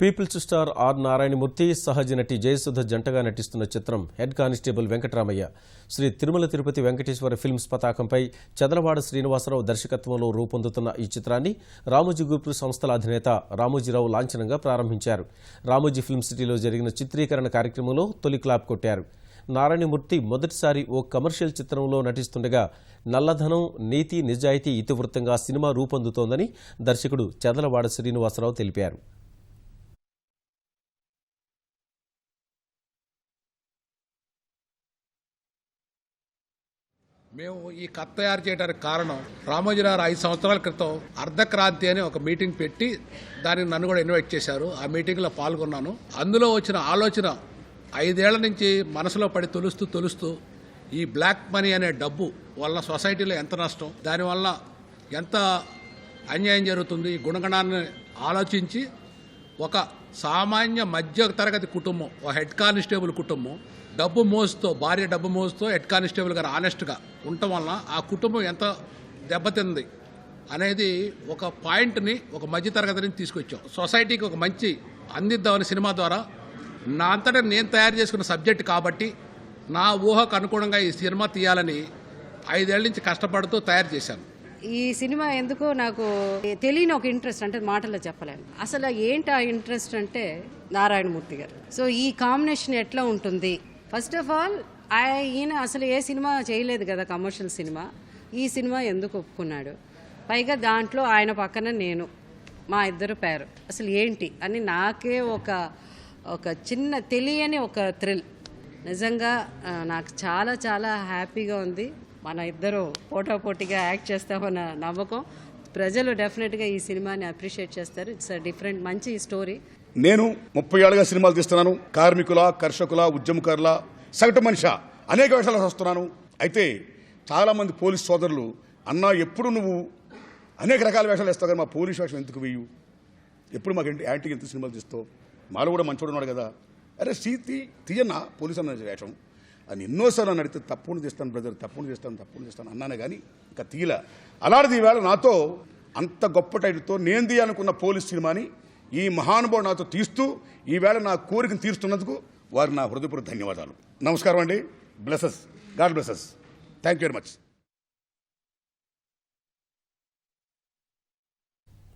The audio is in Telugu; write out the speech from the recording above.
పీపుల్స్ స్టార్ ఆర్ నారాయణమూర్తి సహజ నటి జయసుధ జంటగా నటిస్తున్న చిత్రం head constable Venkataramayya Shri Tirumala Tirupati Venkateswara films పతాకంపై చదలవాడ శ్రీనివాసరావు దర్శకత్వంలో రూపొందుతున్న ఈ చిత్రాన్ని రామోజీ గ్రూప్ సంస్థల అధినేత రామోజీరావు లాంఛనంగా ప్రారంభించారు. రామోజీ ఫిల్మ్ సిటీలో జరిగిన చిత్రీకరణ కార్యక్రమంలో తొలి క్లాప్ కొట్టారు. నారాయణమూర్తి మొదటిసారి ఓ కమర్షియల్ చిత్రంలో నటిస్తుండగా నల్లధనం, నీతి, నిజాయితీ ఇతివృత్తంగా సినిమా రూపొందుతోందని దర్శకుడు చదలవాడ శ్రీనివాసరావు తెలిపారు. మేము ఈ కథ తయారు చేయడానికి కారణం రామోజీరావు 5 సంవత్సరాల క్రితం అర్ధక్రాంతి అని ఒక మీటింగ్ పెట్టి దానికి నన్ను కూడా ఇన్వైట్ చేశారు. ఆ మీటింగ్లో పాల్గొన్నాను. అందులో వచ్చిన ఆలోచన 5 ఏళ్ల నుంచి మనసులో పడి తొలుస్తూ ఈ బ్లాక్ మనీ అనే డబ్బు వల్ల సొసైటీలో ఎంత నష్టం, దానివల్ల ఎంత అన్యాయం జరుగుతుంది, ఈ గుణగణాన్ని ఆలోచించి ఒక సామాన్య మధ్య తరగతి కుటుంబం, ఒక హెడ్ కానిస్టేబుల్ కుటుంబం భార్య డబ్బు మోజుతో హెడ్ కానిస్టేబుల్ గారు ఆనెస్ట్గా ఉండటం వలన ఆ కుటుంబం ఎంత దెబ్బతింది అనేది ఒక పాయింట్ని ఒక మధ్య తరగతిని తీసుకొచ్చాం. సొసైటీకి ఒక మంచి అందిద్దామని సినిమా ద్వారా నా అంతటా నేను తయారు చేసుకున్న సబ్జెక్ట్ కాబట్టి నా ఊహకు అనుగుణంగా ఈ సినిమా తీయాలని 5 ఏళ్ల నుంచి కష్టపడుతూ తయారు చేశాను. ఈ సినిమా ఎందుకో నాకు తెలియని ఒక ఇంట్రెస్ట్, అంటే మాటల్లో చెప్పలేను. అసలు ఏంటి ఆ ఇంట్రెస్ట్ అంటే నారాయణమూర్తి గారు. సో ఈ కాంబినేషన్ ఎట్లా ఉంటుంది, ఫస్ట్ ఆఫ్ ఆల్ ఈయన అసలు ఏ సినిమా చేయలేదు కదా, కమర్షియల్ సినిమా. ఈ సినిమా ఎందుకు ఒప్పుకున్నాడు, పైగా దాంట్లో ఆయన పక్కన నేను, మా ఇద్దరు పేరు, అసలు ఏంటి అని నాకే ఒక చిన్న తెలియని ఒక థ్రిల్. నిజంగా నాకు చాలా చాలా హ్యాపీగా ఉంది. మన ఇద్దరు పోటాపోటీగా యాక్ట్ చేస్తామన్న నమ్మకం. ప్రజలు డెఫినెట్గా ఈ సినిమాని అప్రిషియేట్ చేస్తారు. ఇట్స్ డిఫరెంట్, మంచి స్టోరీ. నేను 30 ఏళ్ళుగా సినిమాలు తీస్తున్నాను. కార్మికుల, కర్షకుల, ఉద్యమకారుల, సగటు మనిషి అనేక వేషాలు వస్తున్నాను. అయితే చాలామంది పోలీస్ సోదరులు, అన్నా ఎప్పుడు నువ్వు అనేక రకాల వేషాలు వేస్తావు కానీ మా పోలీస్ వేషం ఎందుకు వేయు, ఎప్పుడు మాకు యాంటీకి ఎంత సినిమాలు తీస్తావు, మాలో కూడా మంచోడు ఉన్నాడు కదా, అరే తీయన్నా పోలీస్ అన్న వేషం అని ఎన్నోసార్లు అని అడిగితే తప్పును తీస్తాను బ్రదర్, తప్పును తీస్తాను అన్నానే కానీ ఇంకా తీయలే. అలాంటిది ఈవేళ నాతో అంత గొప్ప టైటిల్తో నేను తీయాలనుకున్న పోలీస్ సినిమాని ఈ మహానుభావుడు నాతో తీస్తూ ఈవేళ నా కోరికను తీరుస్తున్నందుకు వారికి నా హృదయపూర్వక ధన్యవాదాలు. నమస్కారం అండి. Blesses, God blesses. Thank you very much.